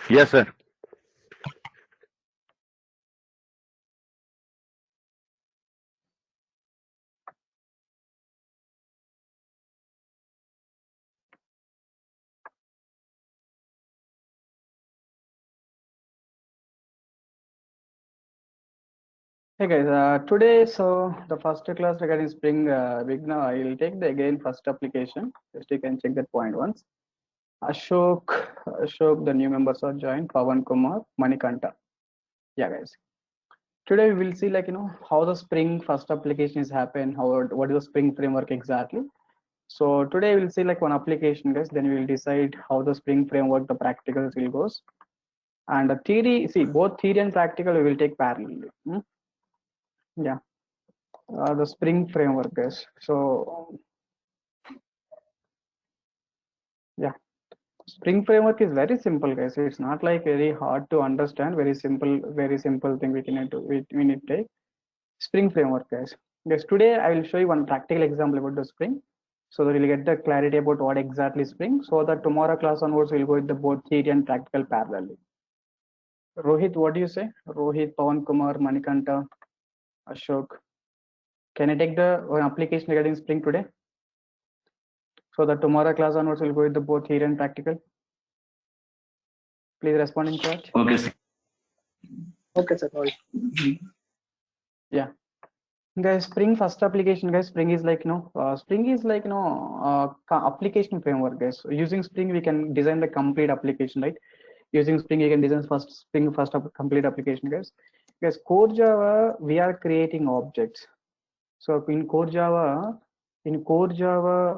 Yes, sir. Hey guys, today the first class regarding Spring Big now I will take the again first application. Just you can check that point once. Ashok, Ashok, the new members are joined. Pavan Kumar, Manikanta. Yeah, guys. Today we will see how the Spring first application is happen. What is the Spring framework exactly? So today we will see like one application, guys. Then we will decide how the Spring framework the practicals will goes. And the theory, see both theory and practical we will take parallelly. Yeah. The Spring framework, guys. So yeah, Spring framework is very simple, guys. It's not like very hard to understand. Very simple thing we can do. We need to take Spring framework, guys. Yes, today I will show you one practical example about the Spring, so that you'll get the clarity about what exactly Spring. So that tomorrow class onwards we'll go with the both theory and practical parallelly. Rohit, what do you say? Rohit, Pawan Kumar, Manikanta, Ashok. Can I take the one application regarding Spring today? So that tomorrow class onwards we'll go with the both theory and practical. Please respond in chat. Okay, sir. Okay, sir. Yeah, guys. Spring first application, guys. Spring is like application framework, guys. So using Spring we can design the complete application, right? Using Spring you can design Spring first complete application, guys. Guys, core Java we are creating objects. So in core Java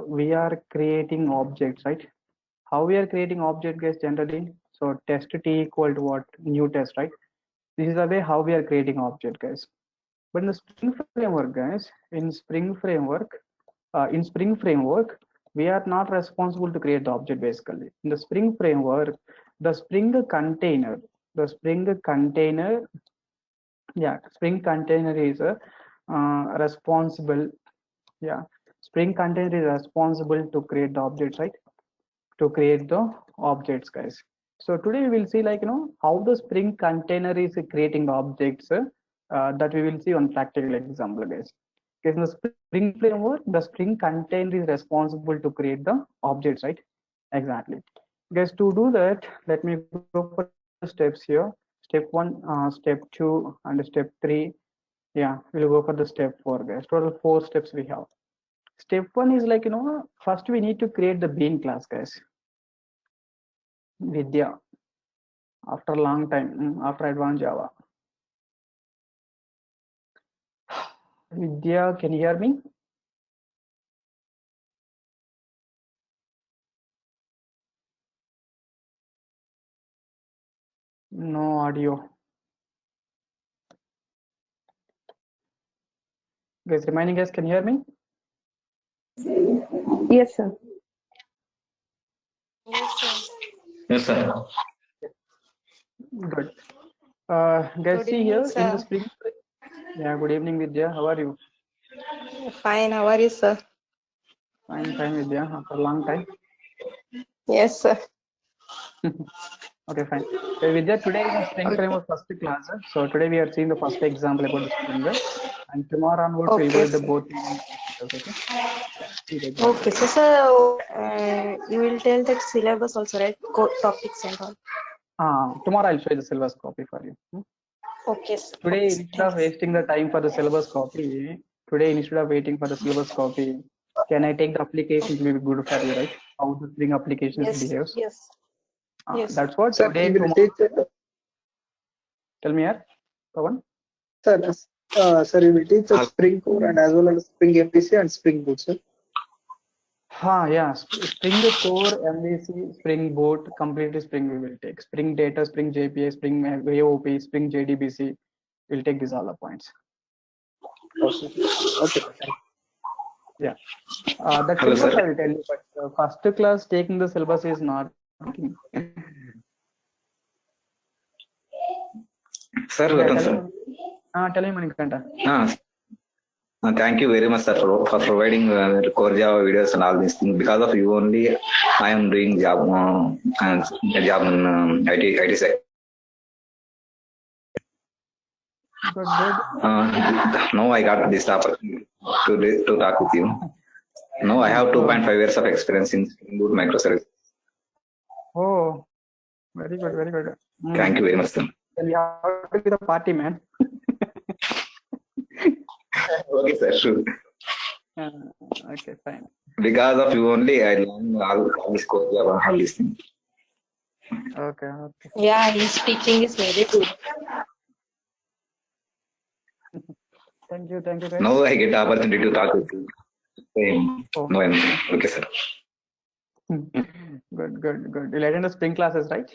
we are creating objects, right? How we are creating object, guys, generally? So test t equal to what? New test, right? This is the way how we are creating object, guys. But in the Spring framework, guys, in Spring framework, we are not responsible to create the object basically. In the Spring framework, the Spring container, yeah, Spring container is responsible. Yeah, Spring container is responsible to create the objects, right? To create the objects, guys. So today we will see how the Spring container is creating the objects, that we will see on practical example, guys. Because in the Spring framework the Spring container is responsible to create the objects, right? Exactly, guys. To do that, let me go for the steps here. Step 1, step 2, and step 3. Yeah, we'll go for the step 4, guys. Total 4 steps we have. Step 1 is first we need to create the bean class, guys. Vidya, after a long time, after advanced Java. Vidya, can you hear me? No audio. Guys, remaining guys, can you hear me? Yes, sir. Yes, sir. Good. Guys, Good see evening, here in the sir. Spring. Yeah, good evening, Vidya. How are you? Fine. How are you, sir? Fine, fine, Vidya. After a long time. Yes, sir. Okay, fine. Vidya, today is the Spring framework first class. So today we are seeing the first example about the Spring, and tomorrow onwards we'll go Okay, with the sir. both. Okay. Yeah, see the Okay, example. so sir, you will tell that syllabus also, right? Topics and all. Tomorrow I'll show you the syllabus copy for you. Okay, sir. Today, Okay, sir. instead of Thanks. wasting the time for the syllabus copy, instead of waiting for the syllabus copy, can I take the application? It will be good for you, right? How the Spring applications Yes, behaves. yes, yes, sir. That's what Sir, today you and will tomorrow. teach, Tell me here, Pawan. sir, you will teach the Spring Core and as well as Spring MVC and Spring Boot, sir. Yeah. Spring Core, MVC, Spring Boot, completely Spring we will take. Spring Data, Spring JPA, Spring AOP, Spring JDBC. We'll take these all the points. Okay. Okay. Yeah. That Hello, syllabus I sir. will tell you, but first class taking the syllabus is not working. Sir, Yeah, welcome, tell sir. me. Tell me, Manikanta. Ah, Thank you very much, sir, for providing core Java videos and all these things. Because of you only, I am doing job and a job in IT sector. Good. Now I got this opportunity to talk with you. Now I have 2.5 years of experience in Spring Boot microservices. Oh, very good. Thank you very much, sir. Then we have to be the party, man. Okay, sir, sure. Okay, fine. Because of you only, I learned all this core Java, all these things. Okay. Yeah, his teaching is very good. Thank you, guys. Now I get the opportunity to talk with you. Oh. No, okay, sir. Good. You'll attend the spring classes, right?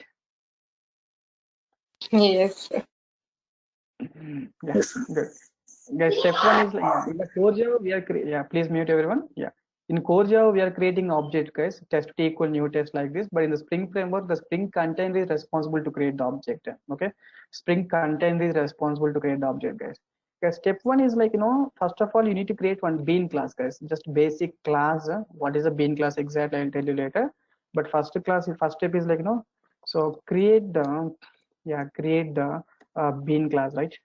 Yes. Yeah, Yes, sir. good. Guys, step one is in the core Java we are please mute everyone. Yeah, in core Java we are creating object, guys. Test equal new test like this. But in the Spring framework, the Spring container is responsible to create the object. Okay, Spring container is responsible to create the object, guys. Okay, step one is first of all you need to create one bean class, guys. Just basic class. What is a bean class exactly? I'll tell you later. But first step is so create the bean class, right?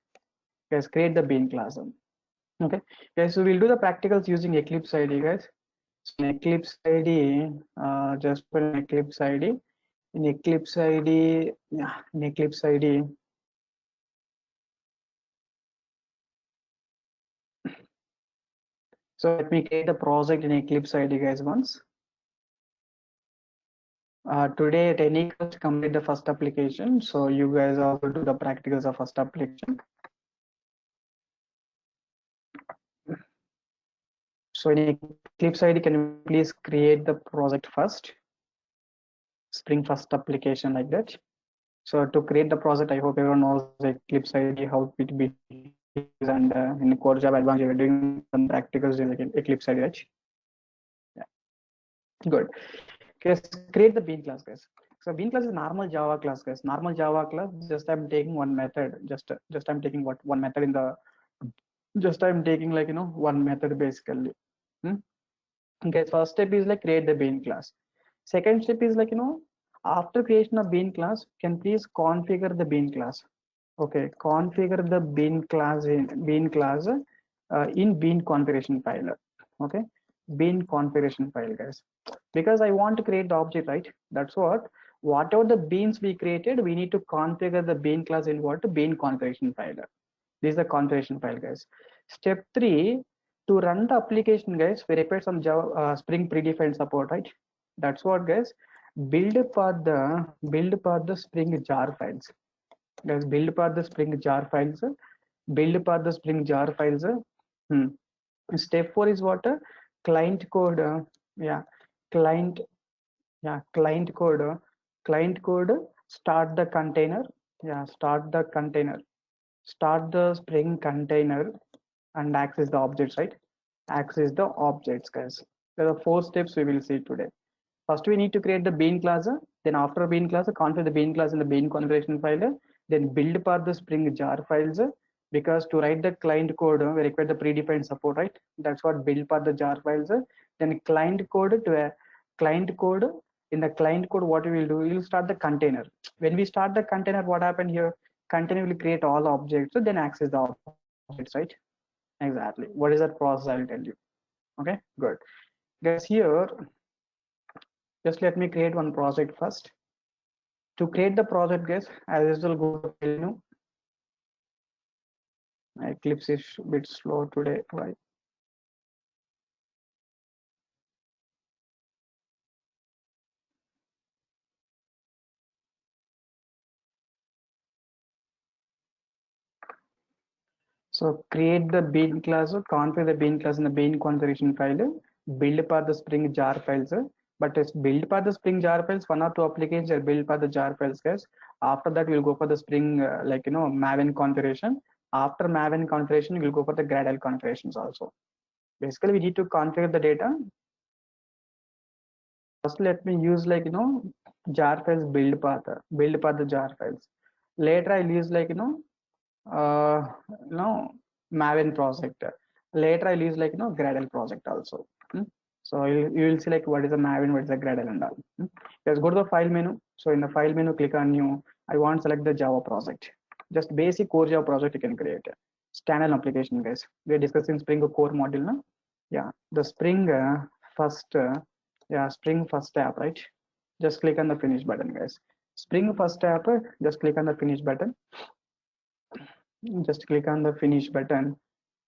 Guys, create the bean class. Okay, guys, so we'll do the practicals using Eclipse ID, guys. So in Eclipse ID, just put an Eclipse ID. In Eclipse ID, so let me create the project in Eclipse ID, guys, once. Today at any cost, complete the first application. So you guys also do the practicals of first application. So in Eclipse ID, can you please create the project first? Spring first application like that. So to create the project, I hope everyone knows the Eclipse ID, how it be and in Core Java Advanced, we're doing some practicals in Eclipse ID, right? Yeah, good. Okay, create the bean class, guys. So bean class is normal Java class, guys. Normal Java class. Just I'm taking one method. Just I'm taking one method in the. Just I'm taking one method basically. Okay, first step is create the bean class. Second step is after creation of bean class, can please configure the bean class. Okay, configure the bean class in bean configuration file. Okay, bean configuration file, guys, because I want to create the object, right? That's whatever the beans we created, we need to configure the bean class in bean configuration file. This is the configuration file, guys. Step 3, to run the application, guys, we require some Java Spring predefined support, right? That's what, guys. Build for the Spring jar files. Guys, build for the Spring jar files. Build for the Spring jar files. Step 4 is what? Client code. Client code. Client code. Start the container. Start the container. Start the Spring container and access the objects, right? Access the objects, guys. There are 4 steps we will see today. First, we need to create the bean class. Then after bean class, configure the bean class in the bean configuration file. Then build for the Spring jar files. Because to write the client code, we require the predefined support, right? That's what build for the jar files. Then client code to a client code. In the client code, what we will do, we will start the container. When we start the container, what happened here? Container will create all objects, so then access the objects, right? Exactly. What is that process? I will tell you. Okay, good. Guys, here, just let me create one project first. To create the project, guys, as usual, go to menu. My Eclipse is a bit slow today. Why? So create the bean class, configure the bean class in the bean configuration file, build for the Spring jar files. But it's build for the Spring jar files, 1 or 2 applications are build for the jar files, guys. After that, we'll go for the Spring, Maven configuration. After Maven configuration, we'll go for the Gradle configurations also. Basically, we need to configure the data. First, let me use jar files build path the jar files. Later, I'll use Maven project. Later I'll use like Gradle project also. So you will see like what is a Maven, what is a Gradle and all. Just go to the file menu. So in the file menu, click on new. I want to select the Java project. Just basic core Java project you can create. Standalone application, guys. We are discussing Spring core module now. Yeah, the Spring Spring first app, right? Just click on the finish button, guys. Spring first app, just click on the finish button. Just click on the finish button.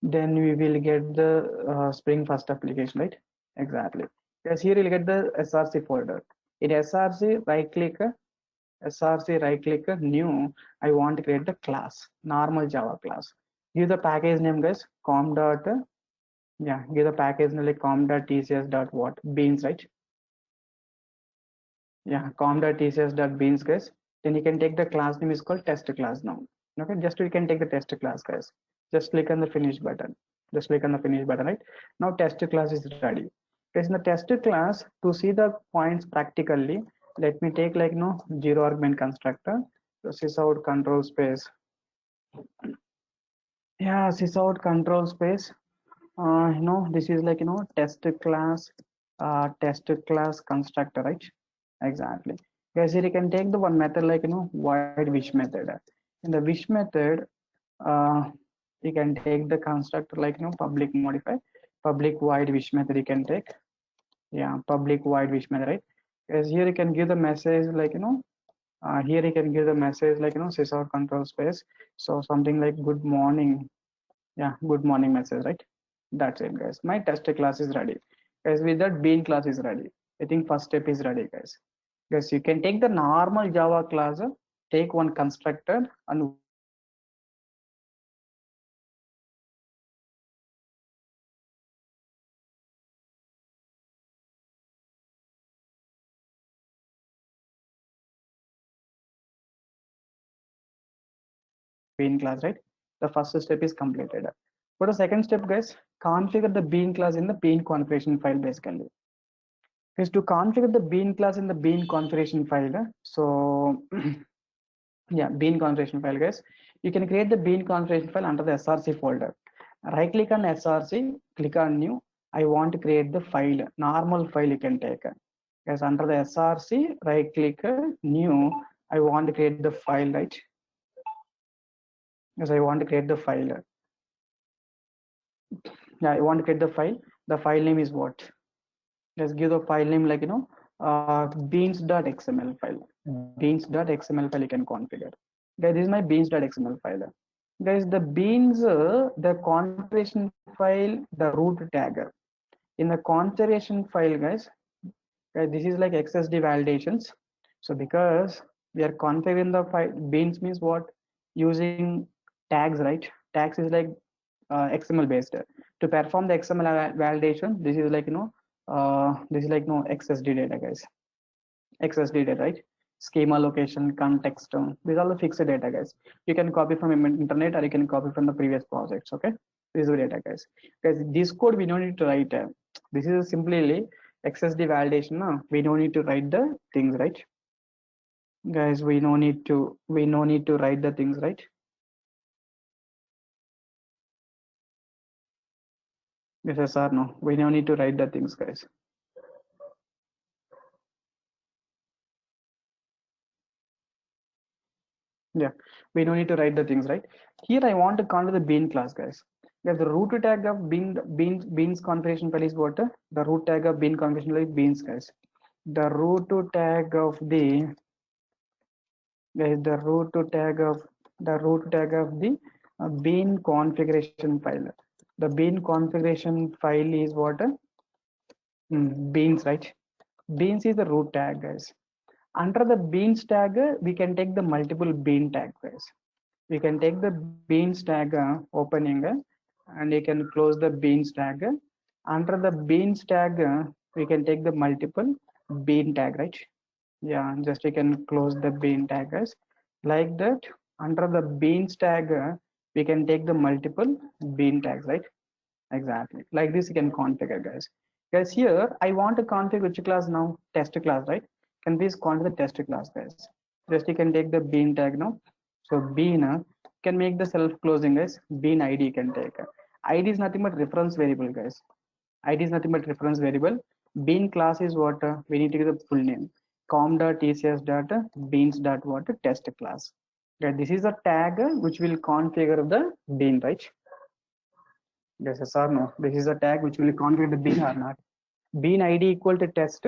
Then we will get the Spring first application, right? Exactly. Yes, here you'll get the SRC folder. In SRC, right click, new. I want to create the class, normal Java class. Give the package name, guys, give the package name like com.tcs.what, beans, right? Yeah, com.tcs.beans, guys. Then you can take the class name is called test class now. Okay, just you can take the test class, guys. Just click on the finish button. Just click on the finish button, right? Now test class is ready. Guys, in the test class, to see the points practically, let me take like zero argument constructor. So sysout control space. Yeah, sysout control space. This is like test class constructor, right? Exactly. Guys, here you can take the one method like void wish method. In the wish method, you can take the constructor like public modify, public void wish method you can take. Yeah, public void wish method, right? Because here you can give the message like here you can give the message like sysout control space. So something like good morning. Yeah, good morning message, right? That's it, guys. My test class is ready. Guys, with that bean class is ready. I think first step is ready, guys. Guys, you can take the normal Java class, take one constructor and bean class, right? The first step is completed. For the second step, guys, configure the bean class in the bean configuration file basically. Is to configure the bean class in the bean configuration file. So yeah, bean configuration file, guys. You can create the bean configuration file under the SRC folder. Right click on SRC, click on new. I want to create the file, normal file you can take. Guys, under the SRC, right click new. I want to create the file, right? Yes, I want to create the file. Yeah, I want to create the file. The file name is what? Let's give the file name like beans.xml file. Beans.xml file you can configure. Guys, this is my beans.xml file. Guys, the beans, the configuration file, the root tagger. In the configuration file, guys, this is like XSD validations. So because we are configuring the file, beans means what? Using tags, right? Tags is like XML based. To perform the XML validation, this is like XSD data, guys. XSD data, right? Schema location, context. These are the fixed data, guys. You can copy from internet or you can copy from the previous projects. Okay, this is the data, guys. Guys, this code we don't need to write. This is simply XSD validation. No? We don't need to write the things, right? Guys, we no need to write the things, right? Yes or no? We don't need to write the things, guys. Yeah, we don't need to write the things, right? Here I want to call the bean class, guys. Because the root tag of beans configuration file is what? The root tag of bean configuration file is beans, guys. The root tag of the bean configuration file. The bean configuration file is what? Beans, right? Beans is the root tag, guys. Under the beans tag, we can take the multiple bean tag, guys. We can take the beans tag opening and you can close the beans tag. Under the beans tag, we can take the multiple bean tag, right? Yeah, just you can close the bean tag, guys. Like that, under the beans tag, we can take the multiple bean tags, right? Exactly. Like this, you can configure, guys. Guys, here I want to configure which class now? Test class, right? Can please configure the test class, guys. Just you can take the bean tag now. So bean can make the self closing, guys. Bean ID you can take. ID is nothing but reference variable, guys. ID is nothing but reference variable. Bean class is what we need to give the full name. com.tcs.beans dot what test class. Okay, this is a tag which will configure the bean, right? Yes, yes or no? This is a tag which will configure the bean or not. Bean ID equal to test.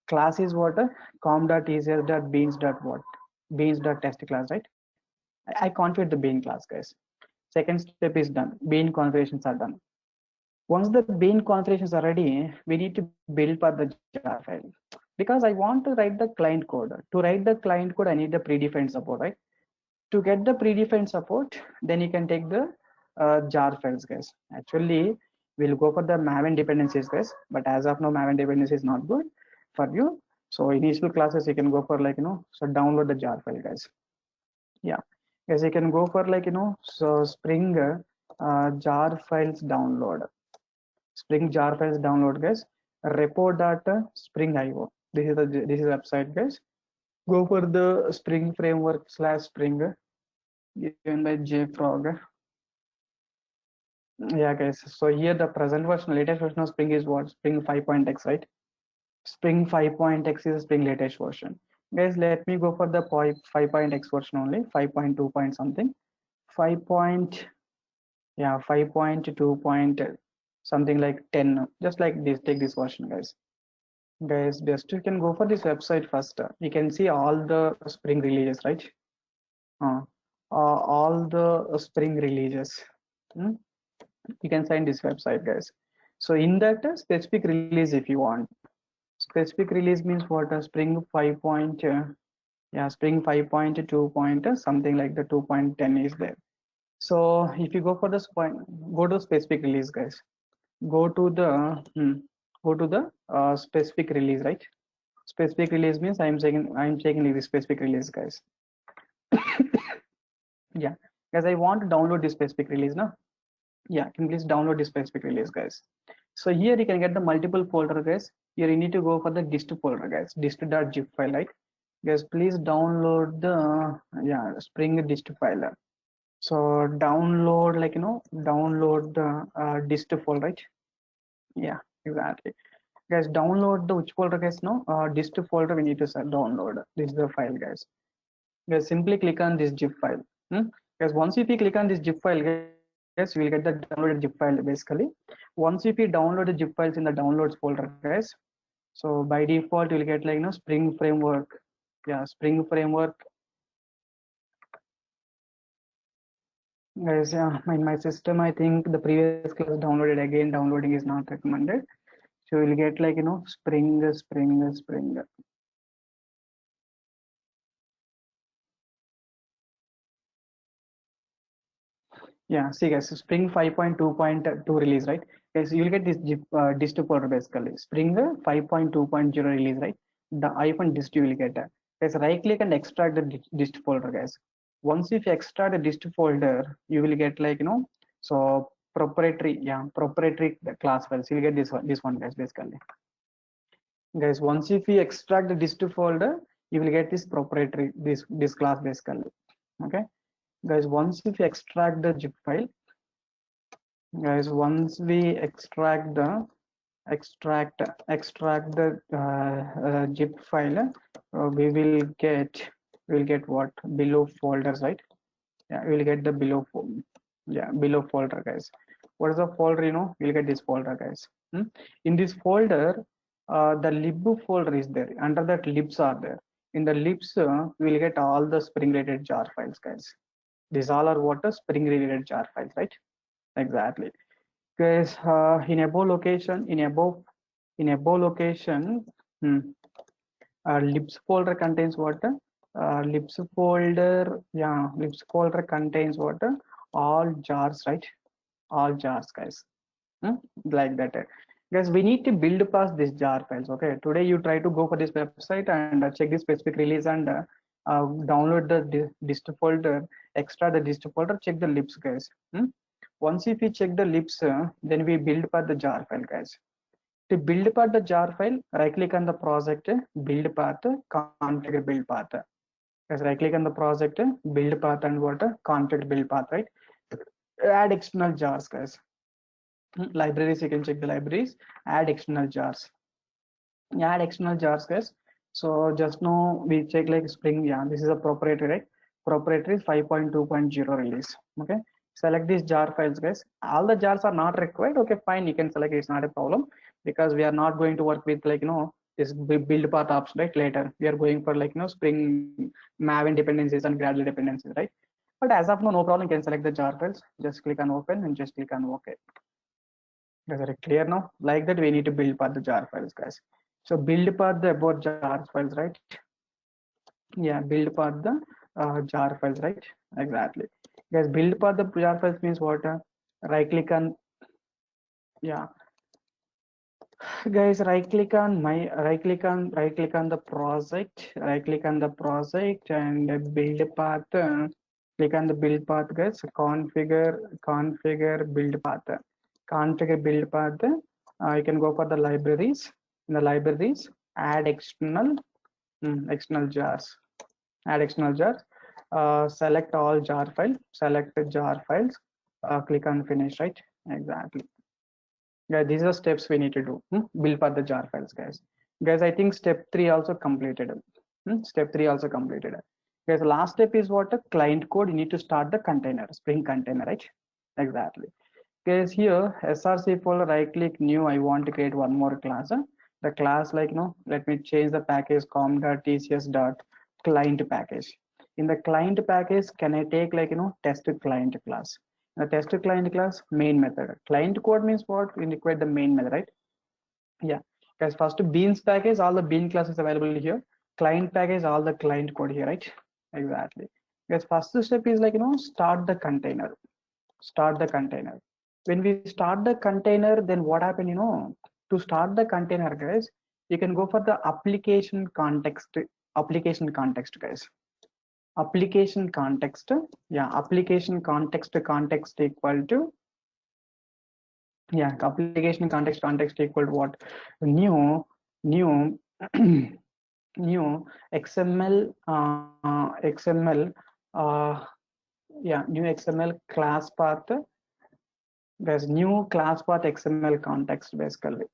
Class is what com.tcs.beans dot what beans dot test class, right? I configured the bean class, guys. Second step is done. Bean configurations are done. Once the bean configurations are ready, we need to build for the jar file, because I want to write the client code. To write the client code, I need the predefined support, right? To get the predefined support, then you can take the jar files, guys. Actually, we'll go for the Maven dependencies, guys, but as of now, Maven dependency is not good for you. So initial classes, you can go for so download the jar file, guys. Yeah, guys, you can go for so Spring jar files download. Spring jar files download, guys. Repo.spring.io. This is website, guys. Go for the Spring framework / Spring given by JFrog. Yeah, guys. So here the present version, latest version of Spring is what? Spring 5.x, right? Spring 5.x is Spring latest version. Guys, let me go for the 5.x version only. 5.2 point something. 5.2 point something like 10. Just like this. Take this version, guys. Guys, just you can go for this website first. You can see all the Spring releases, right? All the Spring releases. You can find this website, guys. So in that specific release, if you want, specific release means what? Spring 5 point, Spring 5.2 point something like the 2.10 is there. So if you go for this point, go to specific release, guys. Go to the specific release, right? Specific release means I'm checking the specific release, guys. Yeah, guys, I want to download this specific release now. Yeah, can please download this specific release, guys. So here you can get the multiple folder, guys. Here you need to go for the dist folder, guys. Dist.zip file, right? Guys, please download the Spring dist file. So download download the dist folder, right? Yeah, exactly. Guys, download the which folder, guys? No, dist folder we need to download. This is the file, guys. Guys, simply click on this zip file. Guys, once if you click on this zip file, guys, you will get the downloaded zip file basically. Once if you download the zip files in the downloads folder, guys, so by default you will get Spring framework. Yeah, Spring framework. Guys, in my system, I think the previous class downloaded again. Downloading is not recommended. So you will get Spring. Yeah, see, guys, Spring 5.2.2 release, right? Guys, you'll get this dist folder basically. Spring 5.2.0 release, right? The iPhone dist you will get. Guys, right click and extract the dist folder, guys. Once if you extract the dist folder, you will get so proprietary class files. You'll get this one, guys, basically. Guys, once if you extract the dist folder, you will get this proprietary this class basically. Okay. Guys, once if you extract the zip file, guys, once we extract the zip file, we will get what? Below folders, right? Yeah, we will get the below folder, guys. What is the folder? We'll get this folder, guys. In this folder, the lib folder is there. Under that, libs are there. In the libs, we will get all the Spring related jar files, guys. These all are what? Spring related jar files, right? Exactly. Guys, in above location, libs folder contains what? Libs folder contains what? All jars, right? All jars, guys. Like that. Guys, we need to build past these jar files. Okay, today you try to go for this website and check the specific release and download the dist folder, extract the dist folder, check the libs, guys. Once if we check the libs, then we build path the jar file, guys. To build path the jar file, right click on the project, build path, configure build path. Guys, right click on the project, build path and what? Configure build path, right? Add external jars, guys. Libraries, you can check the libraries. Add external jars. Add external jars, guys. So just now we check like Spring. Yeah, this is a proprietary, right? Proprietary 5.2.0 release. Okay, select these jar files, guys. All the jars are not required. Okay, fine, you can select. It's not a problem because we are not going to work with like this build path apps right later. We are going for like Spring Maven dependencies and Gradle dependencies, right? But as of now, no problem. You can select the jar files. Just click on open and just click on OK. Is it clear now? Like that, we need to build path the jar files, guys. So build path the about jar files, right? Yeah, build path the jar files, right? Exactly. Guys, build path the jar files means what? Right click on, yeah. Guys, right click on the project, and build path. Click on the build path, guys. Configure build path. Configure build path. You can go for the libraries. In the libraries, add external jars. Add external jars. Select all jar file. Select the jar files. Click on finish. Right. Exactly. Yeah, these are steps we need to do. Build path the jar files, guys. Guys, I think step 3 also completed. Step 3 also completed. Guys, last step is what? A client code. You need to start the container, Spring container, right? Exactly. Guys, here src folder, right click new. I want to create one more class. The class like let me change the package com.tcs.client package. In the client package, can I take like test client class? The test client class main method. Client code means what? We require the main method, right? Yeah, guys. First beans package, all the bean classes available here. Client package, all the client code here, right? Exactly. Guys, first step is like start the container. Start the container. When we start the container, then what happened? To start the container, guys, you can go for the application context. Application context, guys. Application context. Yeah, application context equal to, yeah, application context equal to what? New new XML yeah, new XML class path. There's new class path XML context basically.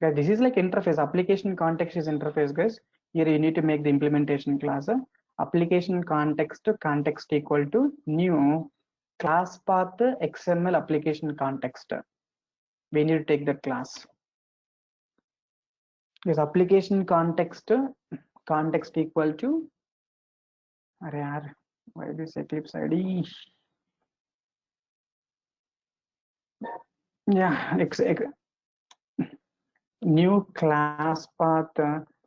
Guys, this is like interface. Application context is interface, guys. Here you need to make the implementation class. Application context equal to new class path XML application context. We need to take that class. This application context equal to, why this Eclipse ID? Yeah, new class path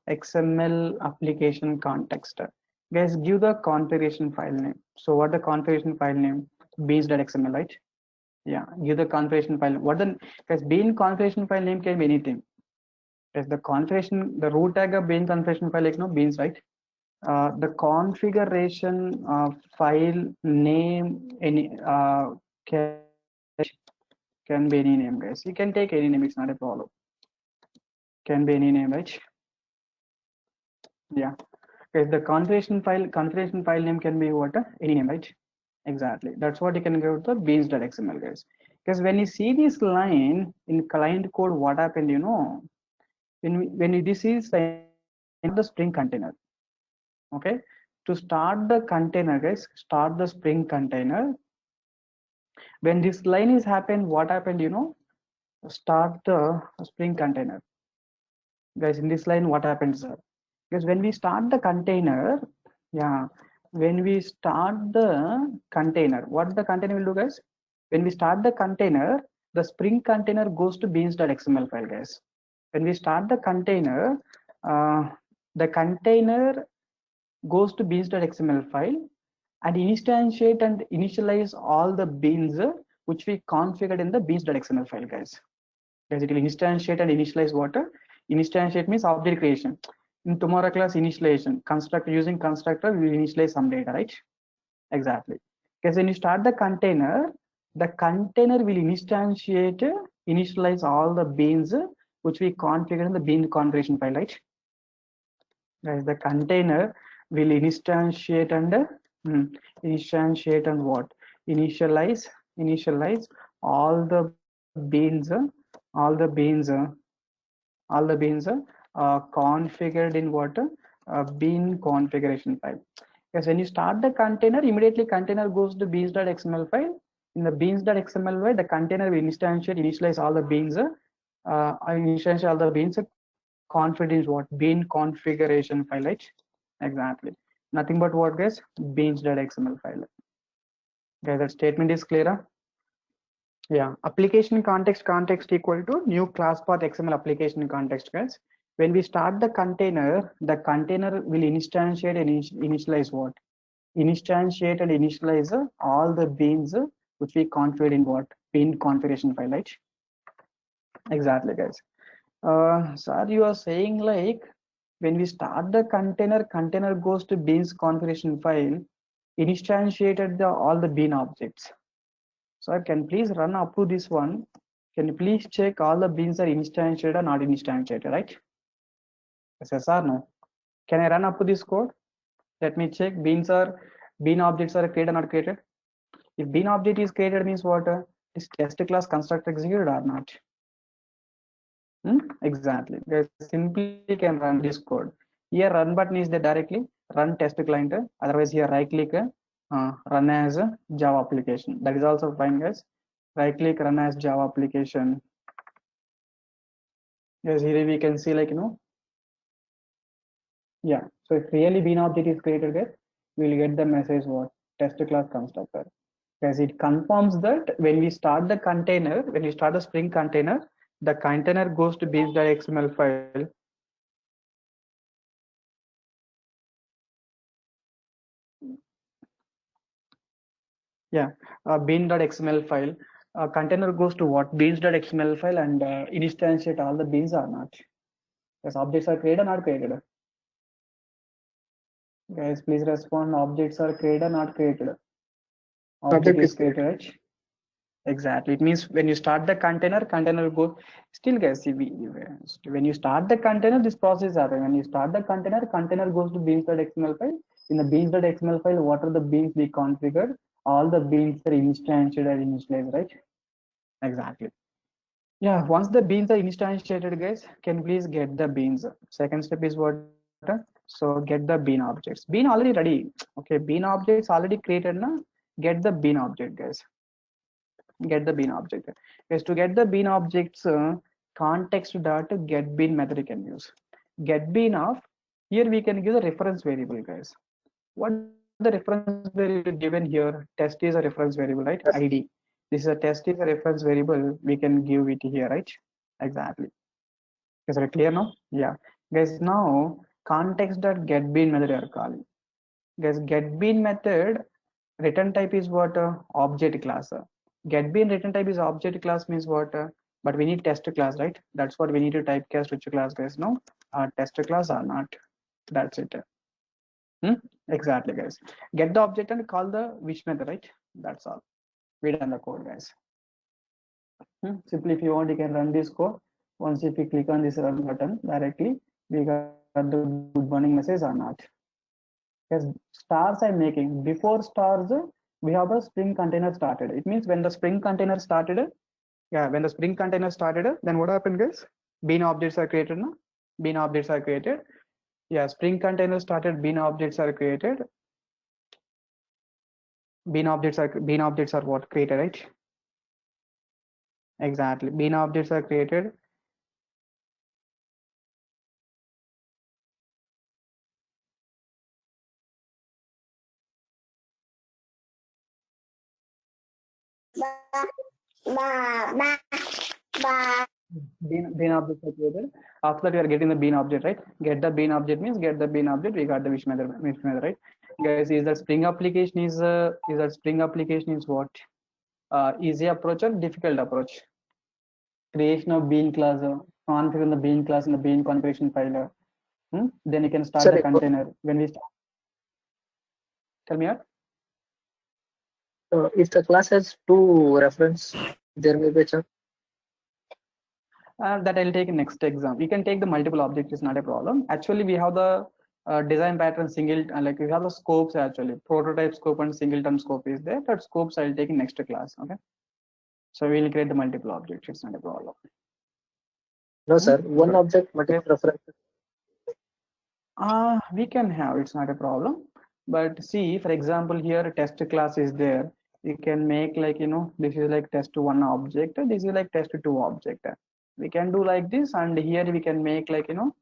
XML application context. Guys, give the configuration file name. So what the configuration file name? Beans.xml, right? Yeah, give the configuration file. What the guys, bean configuration file name can be anything. Yes, the configuration, the root tag of bean configuration file like beans, right? The configuration file name can be any name, guys. You can take any name, it's not a problem. Can be any name, right? Yeah. Okay, the configuration file name can be what? Any name, right? Exactly. That's what you can give the beans.xml, guys. Because when you see this line in client code, what happened, this is in the Spring container. Okay. To start the container, guys, start the Spring container. When this line is happened, what happened, start the Spring container. Guys, in this line, what happens? Because when we start the container, yeah, when we start the container, what the container will do, guys? When we start the container, the Spring container goes to beans.xml file, guys. When we start the container goes to beans.xml file and instantiate and initialize all the beans which we configured in the beans.xml file, guys. Basically, instantiate and initialize what? Instantiate means object creation. In tomorrow class, initialization. Constructor, using constructor, we will initialize some data, right? Exactly. Because when you start the container will initialize all the beans which we configured in the bean configuration file, right? Guys, the container will instantiate and what? Initialize all the beans, all the beans configured in what? Bean configuration file. Because when you start the container, immediately container goes to beans.xml file. In the beans.xml file, the container will initialize all the beans. Initialize all the beans. Configured is what? Bean configuration file, right? Exactly. Nothing but what, guys? Beans.xml file. Okay, that statement is clear. Yeah, application context equal to new class path XML application context, guys. When we start the container will instantiate and initialize what? Instantiate and initialize all the beans which we configured in what? Bean configuration file, right? Exactly, guys. Sir, you are saying like when we start the container goes to beans configuration file, instantiated all the bean objects. So can please run up to this one. Can you please check all the beans are instantiated or not instantiated, right? Yes or no? Can I run up to this code? Let me check bean objects are created or not created. If bean object is created means what? Is test class constructor executed or not? Exactly. Guys, simply can run this code. Here run button is there directly. Run test client. Otherwise here right click run as a Java application. That is also fine, guys. Right click run as Java application. Yes, here we can see like yeah. So if really bean object is created there, we'll get the message what? Test class constructor. Because it confirms that when we start the container, when we start the Spring container, the container goes to beans.xml file. Yeah, bean.xml file. Container goes to what? Beans.xml file and instantiate all the beans or not. Yes, objects are created or not created. Guys, please respond. Objects are created or not created. Object is created, right? Exactly. It means when you start the container will go. Still, guys, when you start the container, this process happens. When you start the container goes to beans.xml file. In the beans.xml file, what are the beans we configured? All the beans are instantiated and initialized, right? Exactly. Yeah, once the beans are instantiated, guys, can please get the beans. Second step is what? So get the bean objects. Bean already ready. Okay, bean objects already created now. Get the bean object, guys. Get the bean object. Guys, to get the bean objects, context dot get bean method you can use. Get bean of here we can give the reference variable, guys. What the reference variable given here? Test is a reference variable, right? ID. This is a test is a reference variable. We can give it here, right? Exactly. Is it clear now? Yeah. Guys, now context dot get bean method are calling. Guys, get bean method return type is what? Object class. Get bean return type is object class means what? But we need test class, right? That's what we need to typecast which class, guys. No, test class or not. That's it. Exactly, guys. Get the object and call the which method, right? That's all. We done the code, guys. Simply, if you want, you can run this code. Once if you click on this run button directly, we got the good morning message or not. Yes, stars I'm making. Before stars, we have a Spring container started. It means when the Spring container started, yeah, when the Spring container started, then what happened, guys? Bean objects are created now. Bean objects are created. Yeah, Spring container started. Bean objects are created. Bean objects are what created, right? Exactly. Bean objects are created. Bean objects are created. After that, we are getting the bean object, right? Get the bean object means get the bean object. We got the which method, right? Guys, is that Spring application is that Spring application is what? Easy approach or difficult approach? Creation of bean class, configure the bean class in the bean configuration file. Then you can start the container. When we start, tell me out. If the class has two reference, there may be a chance. That I'll take in next exam. You can take the multiple objects, is not a problem. Actually, we have the design pattern single, like we have the scopes actually. Prototype scope and singleton scope is there. That scopes I'll take in next class. Okay. So we'll create the multiple objects. It's not a problem. No, sir. One object, multiple references. We can have, it's not a problem. But see, for example, here a test class is there. You can make like, you know, this is like test1 object, this is like test2 object. We can do like this, and here we can make like, you know,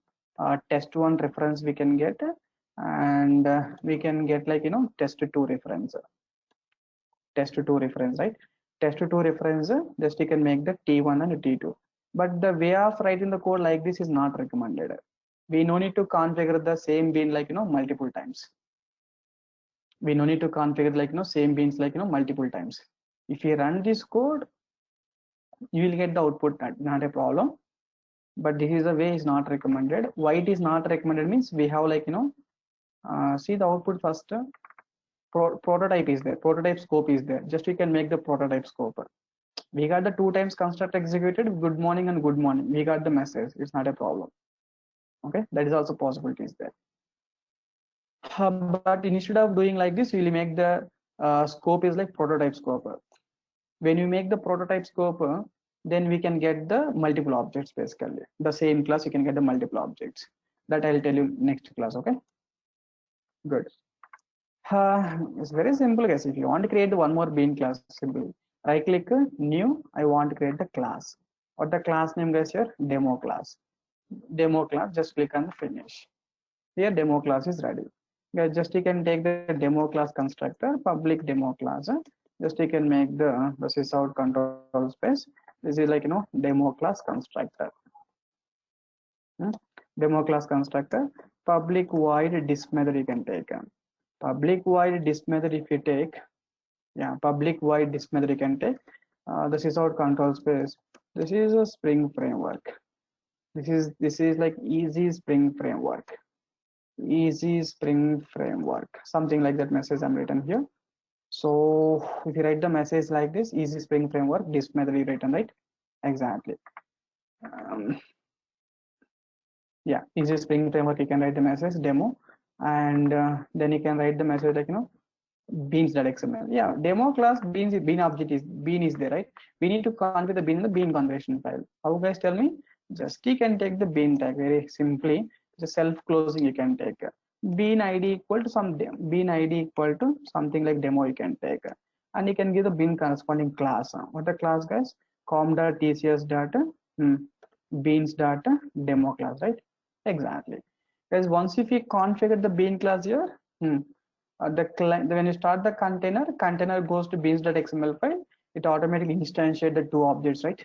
test1 reference we can get, and we can get like, you know, test2 reference. Test2 reference, right? Test2 reference, just you can make the T1 and T2. But the way of writing the code like this is not recommended. We no need to configure the same bean like, you know, multiple times. We no need to configure like, you know, same beans like, you know, multiple times. If you run this code, you will get the output, not a problem. But this is the way is not recommended. Why it is not recommended means we have like, you know, see the output first. Prototype is there, prototype scope is there. Just we can make the prototype scope. We got the 2 times construct executed, good morning and good morning. We got the message, it's not a problem. Okay, that is also possibilities there. But instead of doing like this, we will make the scope is like prototype scope. When you make the prototype scope, then we can get the multiple objects basically. The same class, you can get the multiple objects. That I'll tell you next class, okay? Good. It's very simple, guys. If you want to create one more bean class, simple. Right click, new, I want to create the class. What the class name, guys, here? Demo class. Demo class, just click on the finish. Here demo class is ready. Guys, just you can take the demo class constructor, public demo class. Just you can make the sysout control space. This is like, you know, demo class constructor. Demo class constructor, public void disk method you can take. Public void disk method if you take, yeah, public void disk method you can take. This is our control space. This is a Spring framework. This is like easy Spring framework. Easy Spring framework. Something like that message I'm written here. So if you write the message like this, easy Spring framework, disk method you written, right? Exactly. Yeah, easy Spring framework. You can write the message demo, and then you can write the message like, you know, beans.xml. Yeah, demo class beans, bean object is bean is there, right? We need to configure the bean in the bean configuration file. How, guys, tell me? Just you can take the bean tag very simply. It's a self-closing you can take. Bean ID equal to some bean ID equal to something like demo you can take, and you can give the bean corresponding class. What the class, guys? com.tcs data beans data demo class, right? Exactly. Guys, once if you configure the bean class here, when you start the container goes to beans.xml file, it automatically instantiate the 2 objects, right?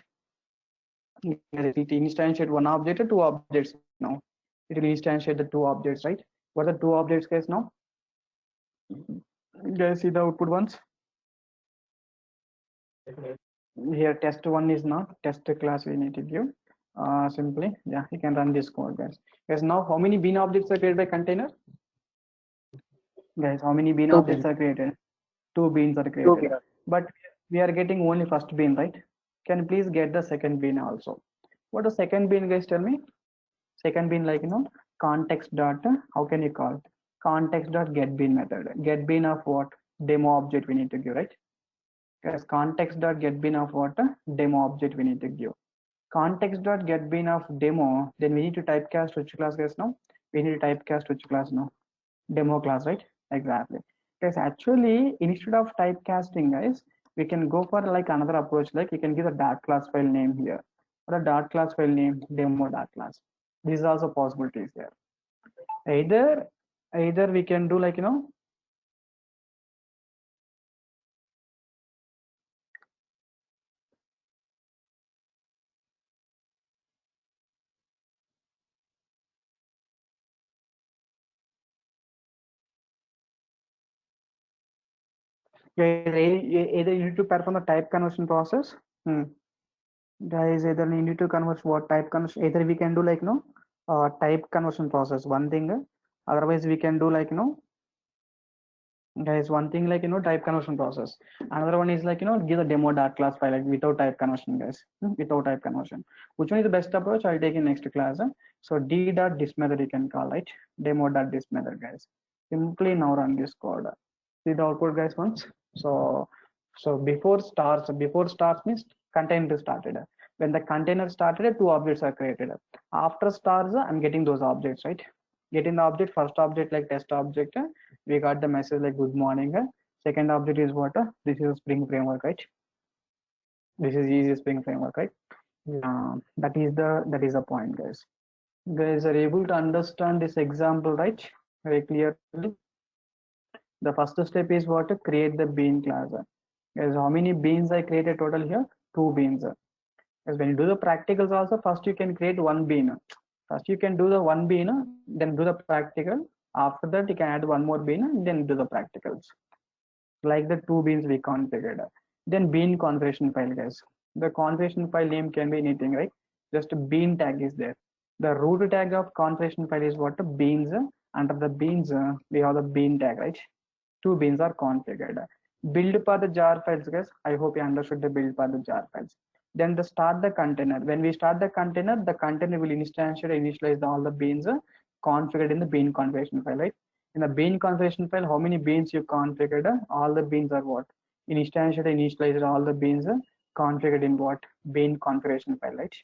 It instantiate 1 object or 2 objects now. It will instantiate the 2 objects, right? What are the 2 objects, guys, now? Guys, see the output ones? Here test1 is not test class we need to give. Simply, yeah, you can run this code, guys. Guys, now how many bean objects are created by container? Guys, how many bean objects are created? 2 beans are created. But we are getting only first bean, right? Can you please get the second bean also? What is second bean, guys? Tell me. Second bean, like, you know, context dot, how can you call it? Context dot get bean method. Get bean of what? Demo object we need to give, right? Guys, context dot get bean of what? Demo object we need to give. Context dot get bean of demo. Then we need to typecast which class, guys? Now we need to typecast which class now? Demo class, right? Exactly. Guys, actually, instead of typecasting, guys, we can go for like another approach. Like you can give a dart class file name here, or a dart class file name demo dart class. These are also possibilities here. Either we can do like, you know, either you need to perform the type conversion process. Guys, either you need to convert what type conversion. Either we can do like, you know, type conversion process. One thing, otherwise we can do like, you know, guys, one thing like, you know, type conversion process. Another one is like, you know, give the demo dart class file like without type conversion, guys. Without type conversion. Which one is the best approach? I'll take in next class. So d dot disk method you can call, right? Demo dot disk method, guys. Simply now run this code. See the output, guys, once. So So before stars means container started. When the container started, two objects are created. After stars, I'm getting those objects, right? Getting the object, first object like test object, we got the message like good morning. Second object is what? This is a Spring framework, right? This is easy Spring framework, right? That is the point, guys. Guys are able to understand this example, right? Very clearly. The first step is what? Create the bean class. Guys, how many beans I created total here? 2 beans. Because when you do the practicals also, first you can create one bean. First you can do the one bean, then do the practical. After that you can add one more bean, then do the practicals. Like the 2 beans we configured. Then bean configuration file, guys. The configuration file name can be anything, right? Just a bean tag is there. The root tag of configuration file is what? Beans. Under the beans, we have the bean tag, right? 2 beans are configured. Build path the jar files, guys. I hope you understood the build path the jar files. Then the start the container. When we start the container will initialize all the beans configured in the bean configuration file, right? In the bean configuration file, how many beans you configured? All the beans are what? Initialized all the beans configured in what? Bean configuration file, right?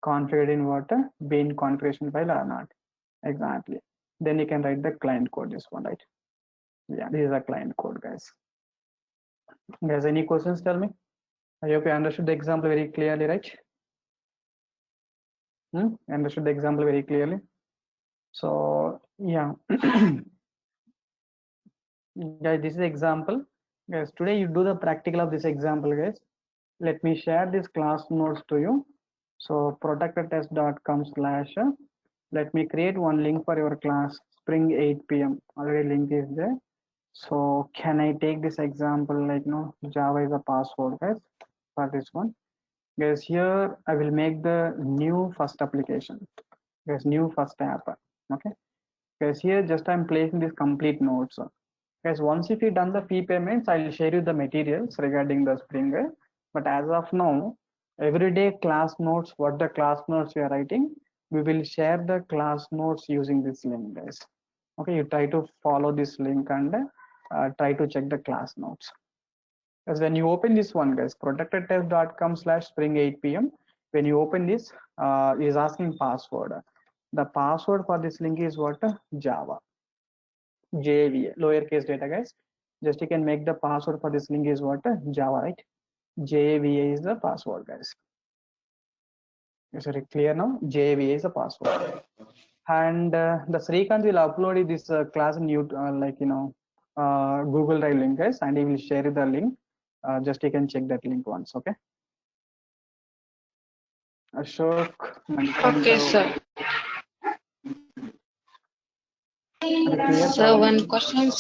Configured in what? Bean configuration file or not? Exactly. Then you can write the client code, this one, right? Yeah, this is a client code, guys. Guys, any questions? Tell me. I hope you understood the example very clearly, right? Understood the example very clearly. So yeah, guys, this is example. Guys, today you do the practical of this example, guys. Let me share this class notes to you. So protectortest.com/ let me create one link for your class, Spring 8 p.m. Already link is there. So can I take this example like Java is a password, guys, for this one? Guys, here I will make the new first application. Guys, new first app. Okay. Guys, here just I'm placing this complete notes. Guys, once if you done the fee payments, I'll share you the materials regarding the Spring. But as of now, everyday class notes, what the class notes we are writing, we will share the class notes using this link, guys. Okay, you try to follow this link and try to check the class notes. Because when you open this one, guys, protectortest.com/spring 8 p.m. When you open this, it is asking password. The password for this link is what? Java. JAVA, lowercase data, guys. Just you can make the password for this link is what? Java, right? JAVA is the password, guys. Is it clear now? JAVA is the password. And the Srikanth will upload this class new, Google Drive link, guys, and he will share the link. Just you can check that link once, okay? Ashok. Okay, sir. Clear? So one question.